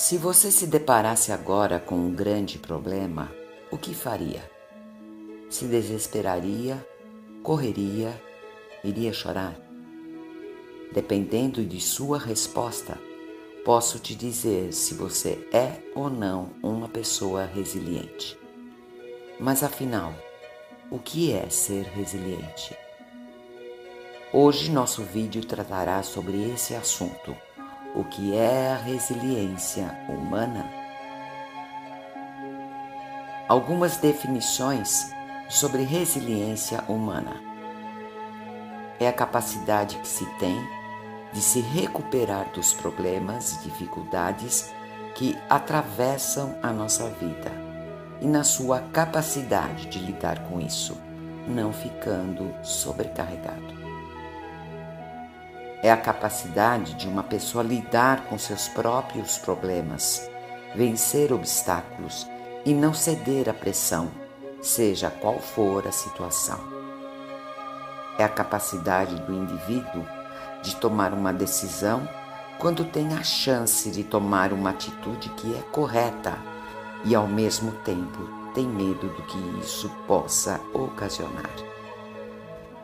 Se você se deparasse agora com um grande problema, o que faria? Se desesperaria, correria, iria chorar? Dependendo de sua resposta, posso te dizer se você é ou não uma pessoa resiliente. Mas afinal, o que é ser resiliente? Hoje nosso vídeo tratará sobre esse assunto. O que é a resiliência humana? Algumas definições sobre resiliência humana. É a capacidade que se tem de se recuperar dos problemas e dificuldades que atravessam a nossa vida e na sua capacidade de lidar com isso, não ficando sobrecarregado. É a capacidade de uma pessoa lidar com seus próprios problemas, vencer obstáculos e não ceder à pressão, seja qual for a situação. É a capacidade do indivíduo de tomar uma decisão quando tem a chance de tomar uma atitude que é correta e, ao mesmo tempo, tem medo do que isso possa ocasionar.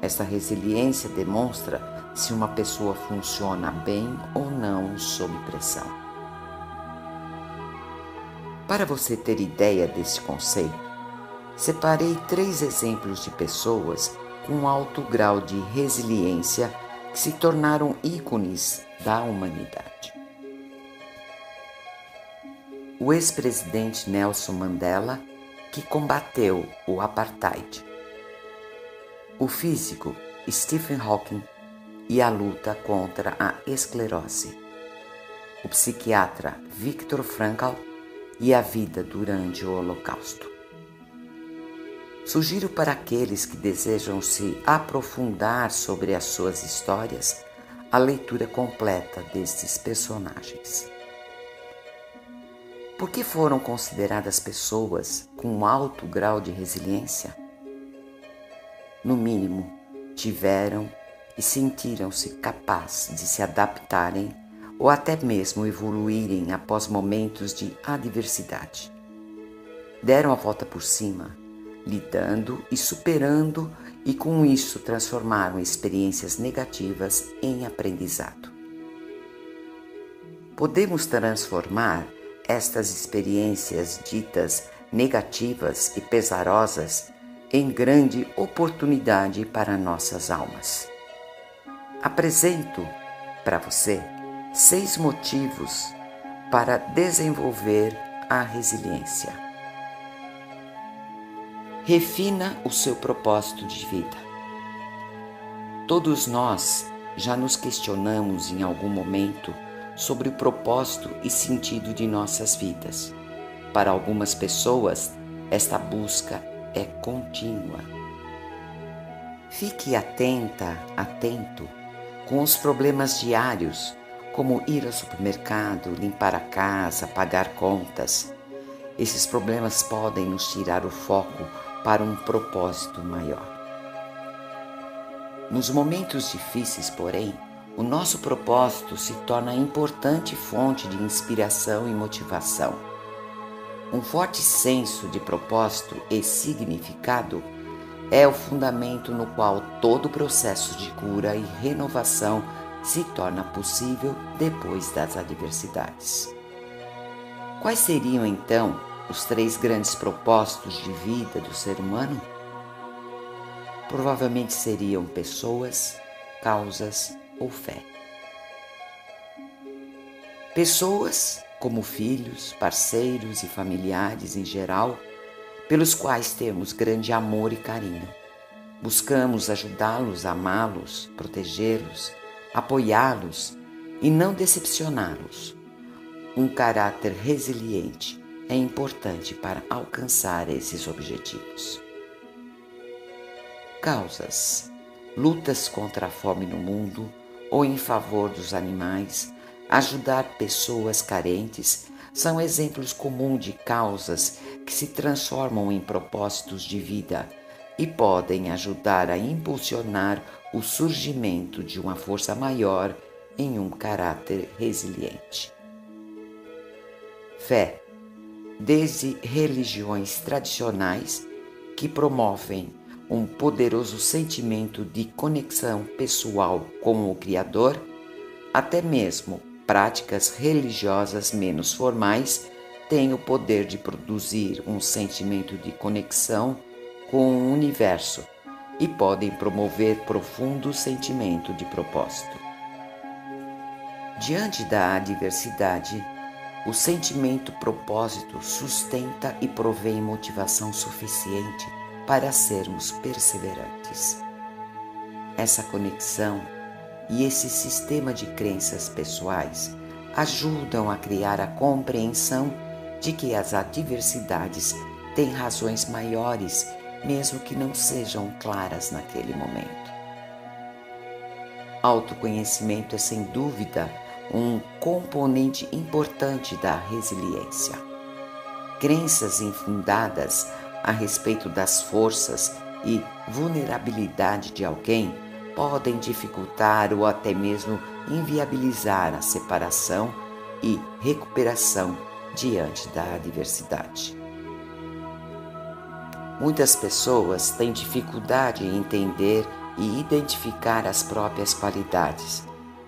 Essa resiliência demonstra se uma pessoa funciona bem ou não sob pressão. Para você ter ideia desse conceito, separei 3 exemplos de pessoas com alto grau de resiliência que se tornaram ícones da humanidade. O ex-presidente Nelson Mandela, que combateu o apartheid. O físico Stephen Hawking e a luta contra a esclerose. O psiquiatra Viktor Frankl e a vida durante o Holocausto. Sugiro para aqueles que desejam se aprofundar sobre as suas histórias a leitura completa destes personagens. Por que foram consideradas pessoas com alto grau de resiliência? No mínimo, tiveram e sentiram-se capazes de se adaptarem ou até mesmo evoluírem após momentos de adversidade. Deram a volta por cima, lidando e superando, e com isso transformaram experiências negativas em aprendizado. Podemos transformar estas experiências ditas negativas e pesarosas em grande oportunidade para nossas almas. Apresento para você 6 motivos para desenvolver a resiliência. Refina o seu propósito de vida. Todos nós já nos questionamos em algum momento sobre o propósito e sentido de nossas vidas. Para algumas pessoas, esta busca é contínua. Fique atento com os problemas diários, como ir ao supermercado, limpar a casa, pagar contas. Esses problemas podem nos tirar o foco para um propósito maior. Nos momentos difíceis, porém, o nosso propósito se torna importante fonte de inspiração e motivação. Um forte senso de propósito e significado é o fundamento no qual todo o processo de cura e renovação se torna possível depois das adversidades. Quais seriam, então, os 3 grandes propósitos de vida do ser humano? Provavelmente seriam pessoas, causas ou fé. Pessoas, como filhos, parceiros e familiares em geral, pelos quais temos grande amor e carinho. Buscamos ajudá-los, amá-los, protegê-los, apoiá-los e não decepcioná-los. Um caráter resiliente é importante para alcançar esses objetivos. Causas: lutas contra a fome no mundo ou em favor dos animais, ajudar pessoas carentes, são exemplos comuns de causas que se transformam em propósitos de vida e podem ajudar a impulsionar o surgimento de uma força maior em um caráter resiliente. Fé, desde religiões tradicionais que promovem um poderoso sentimento de conexão pessoal com o Criador, até mesmo práticas religiosas menos formais têm o poder de produzir um sentimento de conexão com o universo e podem promover profundo sentimento de propósito. Diante da adversidade, o sentimento propósito sustenta e provém motivação suficiente para sermos perseverantes. Essa conexão e esse sistema de crenças pessoais ajudam a criar a compreensão de que as adversidades têm razões maiores, mesmo que não sejam claras naquele momento. Autoconhecimento é, sem dúvida, um componente importante da resiliência. Crenças infundadas a respeito das forças e vulnerabilidade de alguém podem dificultar ou até mesmo inviabilizar a separação e recuperação diante da adversidade. Muitas pessoas têm dificuldade em entender e identificar as próprias qualidades.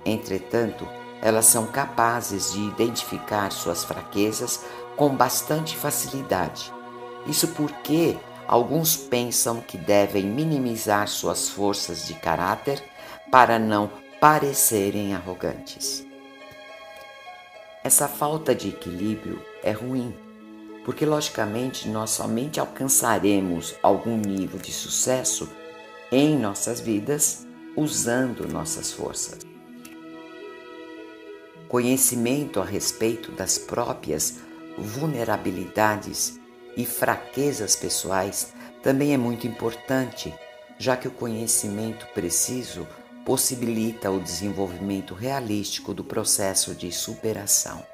Entretanto, elas são capazes de identificar suas fraquezas com bastante facilidade. Isso porque alguns pensam que devem minimizar suas forças de caráter para não parecerem arrogantes. Essa falta de equilíbrio é ruim, porque logicamente nós somente alcançaremos algum nível de sucesso em nossas vidas usando nossas forças. Conhecimento a respeito das próprias vulnerabilidades e fraquezas pessoais também é muito importante, já que o conhecimento preciso possibilita o desenvolvimento realístico do processo de superação.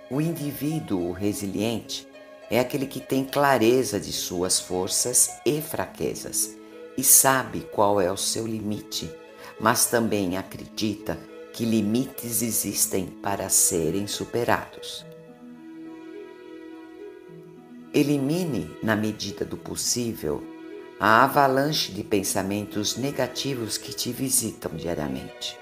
O indivíduo resiliente é aquele que tem clareza de suas forças e fraquezas e sabe qual é o seu limite, mas também acredita que limites existem para serem superados. Elimine, na medida do possível, a avalanche de pensamentos negativos que te visitam diariamente.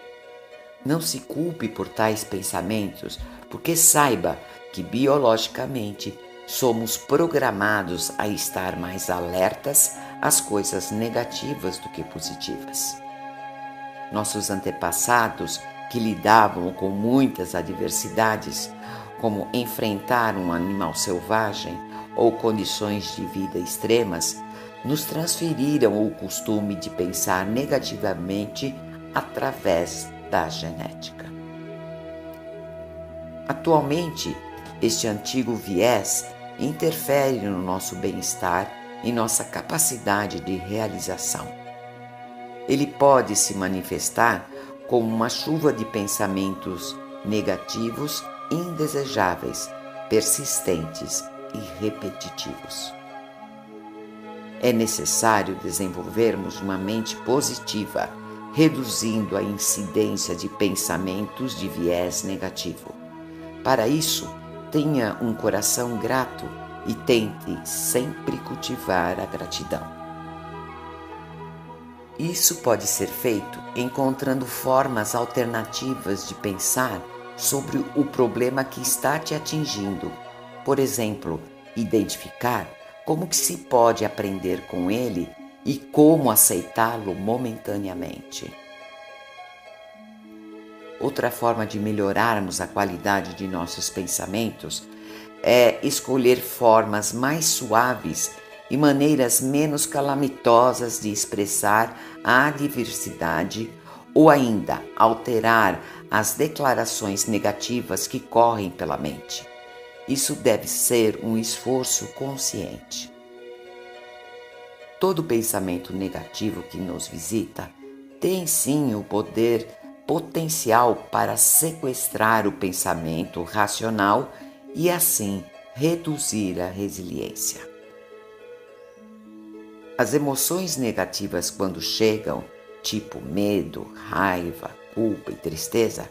Não se culpe por tais pensamentos, porque saiba que biologicamente somos programados a estar mais alertas às coisas negativas do que positivas. Nossos antepassados, que lidavam com muitas adversidades, como enfrentar um animal selvagem ou condições de vida extremas, nos transferiram o costume de pensar negativamente através da genética. Atualmente, este antigo viés interfere no nosso bem-estar e nossa capacidade de realização. Ele pode se manifestar como uma chuva de pensamentos negativos, indesejáveis, persistentes e repetitivos. É necessário desenvolvermos uma mente positiva, reduzindo a incidência de pensamentos de viés negativo. Para isso, tenha um coração grato e tente sempre cultivar a gratidão. Isso pode ser feito encontrando formas alternativas de pensar sobre o problema que está te atingindo. Por exemplo, identificar como que se pode aprender com ele e como aceitá-lo momentaneamente. Outra forma de melhorarmos a qualidade de nossos pensamentos é escolher formas mais suaves e maneiras menos calamitosas de expressar a adversidade ou ainda alterar as declarações negativas que correm pela mente. Isso deve ser um esforço consciente. Todo pensamento negativo que nos visita tem sim o poder potencial para sequestrar o pensamento racional e assim reduzir a resiliência. As emoções negativas, quando chegam, tipo medo, raiva, culpa e tristeza,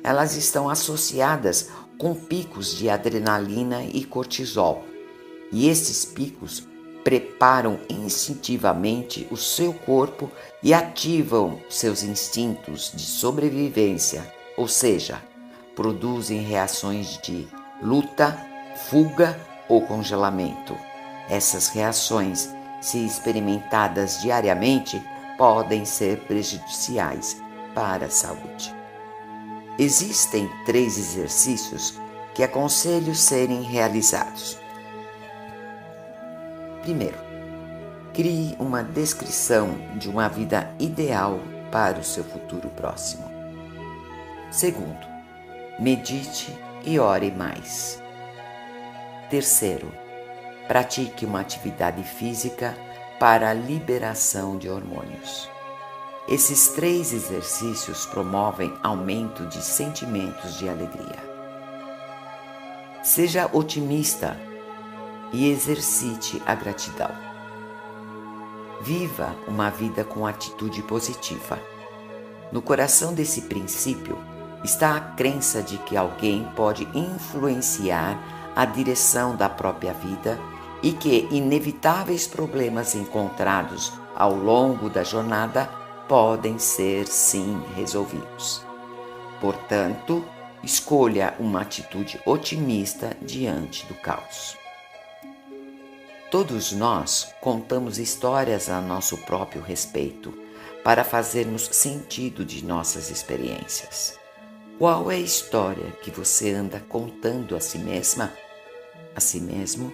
elas estão associadas com picos de adrenalina e cortisol, e esses picos preparam instintivamente o seu corpo e ativam seus instintos de sobrevivência, ou seja, produzem reações de luta, fuga ou congelamento. Essas reações, se experimentadas diariamente, podem ser prejudiciais para a saúde. Existem 3 exercícios que aconselho serem realizados. Primeiro, crie uma descrição de uma vida ideal para o seu futuro próximo. Segundo, medite e ore mais. Terceiro, pratique uma atividade física para a liberação de hormônios. Esses 3 exercícios promovem aumento de sentimentos de alegria. Seja otimista e exercite a gratidão. Viva uma vida com atitude positiva. No coração desse princípio está a crença de que alguém pode influenciar a direção da própria vida e que inevitáveis problemas encontrados ao longo da jornada podem ser, sim, resolvidos. Portanto, escolha uma atitude otimista diante do caos. Todos nós contamos histórias a nosso próprio respeito para fazermos sentido de nossas experiências. Qual é a história que você anda contando a si mesma, a si mesmo?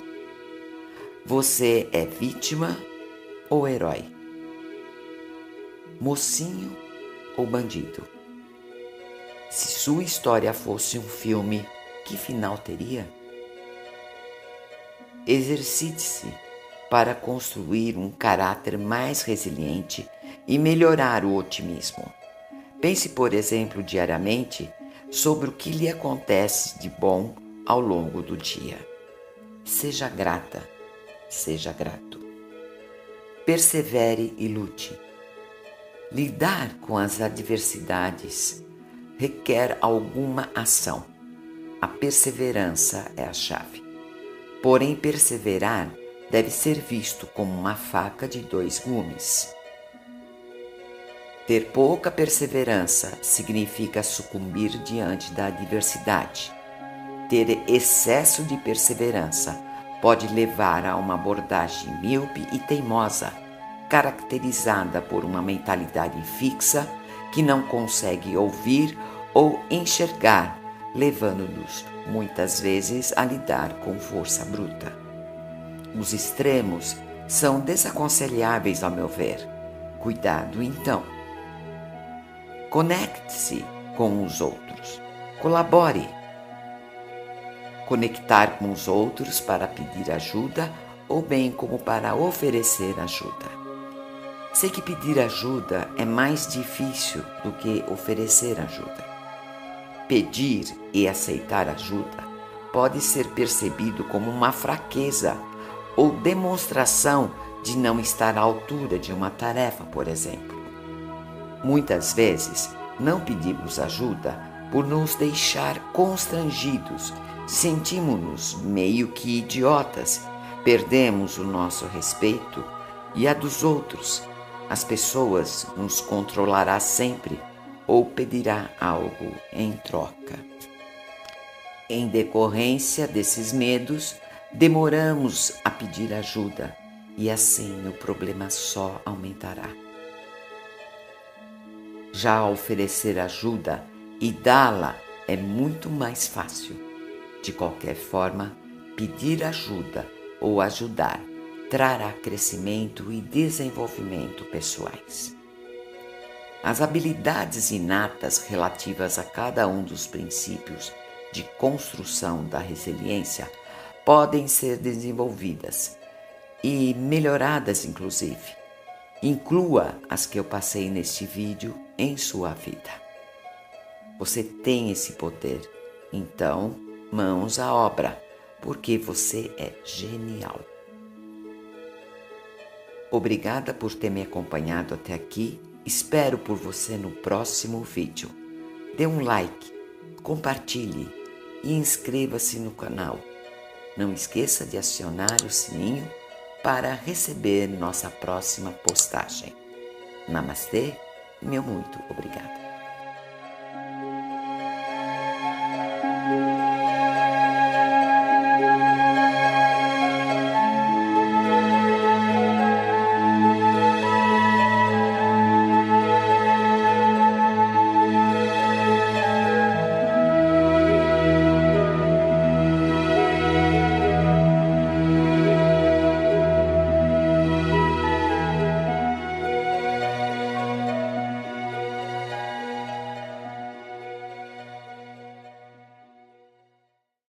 Você é vítima ou herói? Mocinho ou bandido? Se sua história fosse um filme, que final teria? Exercite-se para construir um caráter mais resiliente e melhorar o otimismo. Pense, por exemplo, diariamente sobre o que lhe acontece de bom ao longo do dia. Seja grata, seja grato. Persevere e lute. Lidar com as adversidades requer alguma ação. A perseverança é a chave. Porém, perseverar deve ser visto como uma faca de 2 gumes. Ter pouca perseverança significa sucumbir diante da adversidade. Ter excesso de perseverança pode levar a uma abordagem míope e teimosa, caracterizada por uma mentalidade fixa que não consegue ouvir ou enxergar, levando-nos muitas vezes a lidar com força bruta. Os extremos são desaconselháveis, ao meu ver. Cuidado, então. Conecte-se com os outros. Colabore. Conectar com os outros para pedir ajuda ou bem como para oferecer ajuda. Sei que pedir ajuda é mais difícil do que oferecer ajuda. Pedir e aceitar ajuda pode ser percebido como uma fraqueza ou demonstração de não estar à altura de uma tarefa, por exemplo. Muitas vezes não pedimos ajuda por nos deixar constrangidos, sentimos-nos meio que idiotas, perdemos o nosso respeito e a dos outros. As pessoas nos controlará sempre ou pedirá algo em troca. Em decorrência desses medos, demoramos a pedir ajuda e assim o problema só aumentará. Já oferecer ajuda e dá-la é muito mais fácil. De qualquer forma, pedir ajuda ou ajudar trará crescimento e desenvolvimento pessoais. As habilidades inatas relativas a cada um dos princípios de construção da resiliência podem ser desenvolvidas e melhoradas, inclusive. Inclua as que eu passei neste vídeo em sua vida. Você tem esse poder, então mãos à obra, porque você é genial. Obrigada por ter me acompanhado até aqui. Espero por você no próximo vídeo. Dê um like, compartilhe e inscreva-se no canal. Não esqueça de acionar o sininho para receber nossa próxima postagem. Namastê, meu muito obrigada.